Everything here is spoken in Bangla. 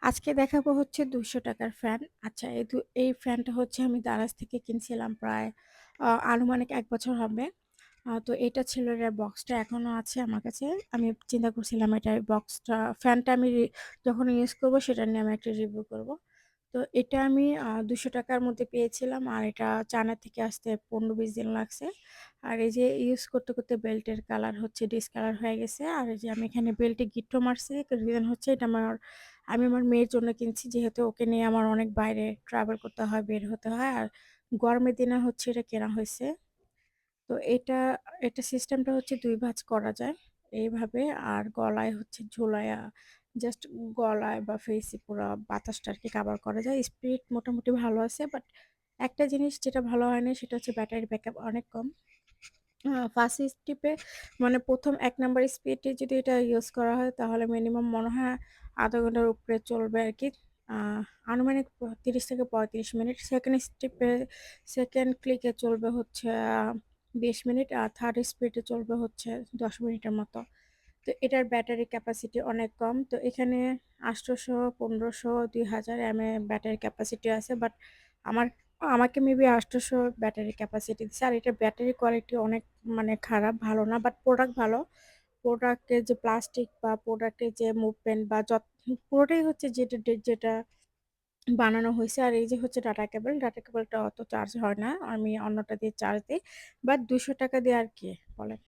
আজকে দেখাবো হচ্ছে ৳২০০ ফ্যান। আচ্ছা এই ফ্যানটা হচ্ছে আমি দারাজ থেকে কিনছিলাম প্রায় আনুমানিক ১ বছর হবে। তো এটা ছিল এটার বক্সটা এখনো আছে আমার কাছে। আমি চিন্তা করছিলাম এটার বক্সটা ফ্যানটা আমি যখন ইউজ করব সেটা নিয়ে আমি একটা রিভিউ করব। তো এটা আমি ৳২০০ র মধ্যে পেয়েছিলাম আর এটা চায়না থেকে আসতে ১৫-২০ দিন লাগছে। আর এই যে ইউজ করতে, করতে বেল্টের কালার হচ্ছে ডিসকালার হয়ে গেছে। আর এই যে আমি এখানে বেল্টে গিঁট্টো মারছি। রিজন হচ্ছে এটা আমি আমার মেয়ের জন্য কিনছি যেহেতু ওকে নিয়ে আমার অনেক বাইরে ট্রাভেল করতে হয়, বের হতে হয়। আর গরমের দিনে হচ্ছে এটা কেনা হইছে। তো এটা সিস্টেমটা হচ্ছে ২ ভাঁজ করা যায় এইভাবে। আর গলায় হচ্ছে ঝুলায়া জাস্ট গলায় বা ফেইসে পুরা বাতাসটা আরকি কাভার করা যায়। স্পিড মোটামুটি ভালো আছে। বাট একটা জিনিস যেটা ভালো হয়নি সেটা হচ্ছে ব্যাটারি ব্যাকআপ অনেক কম। ফার্স্ট স্টেপে মানে ১ম ১ নাম্বার স্পিডে যদি এটা ইউজ করা হয় তাহলে মিনিমাম মনে হয় ০.৫ ঘন্টার উপরে চলবে আরকি। আ আনুমানিক ৩০ থেকে ৩৫ মিনিট। সেকেন্ড ক্লিকে চলবে হচ্ছে ২০ মিনিট আর থার্ড স্পিডে চলবে হচ্ছে ১০ মিনিটের মতো। তো এটার ব্যাটারি ক্যাপাসিটি অনেক কম। তো এখানে ৮০০, ১৫০০, ২০০০ ব্যাটারি ক্যাপাসিটি আছে। বাট আমার আমাকে মেবি ৮০০ ব্যাটারি ক্যাপাসিটি দিছে। আর এটার ব্যাটারি কোয়ালিটি অনেক মানে খারাপ, ভালো না। বাট প্রোডাক্ট ভালো। প্রোডাক্টের যে প্লাস্টিক বা প্রোডাক্টের যে মুভমেন্ট বা পুরোটাই হচ্ছে যেটা বানানো হইছে। আর এই যে হচ্ছে ডাটা কেবলটা অত চার্জ হয় না। আমি অন্যটা দিয়ে চার্জ দেই। বাট ৳২০০ দিয়ে আর কি বলেন?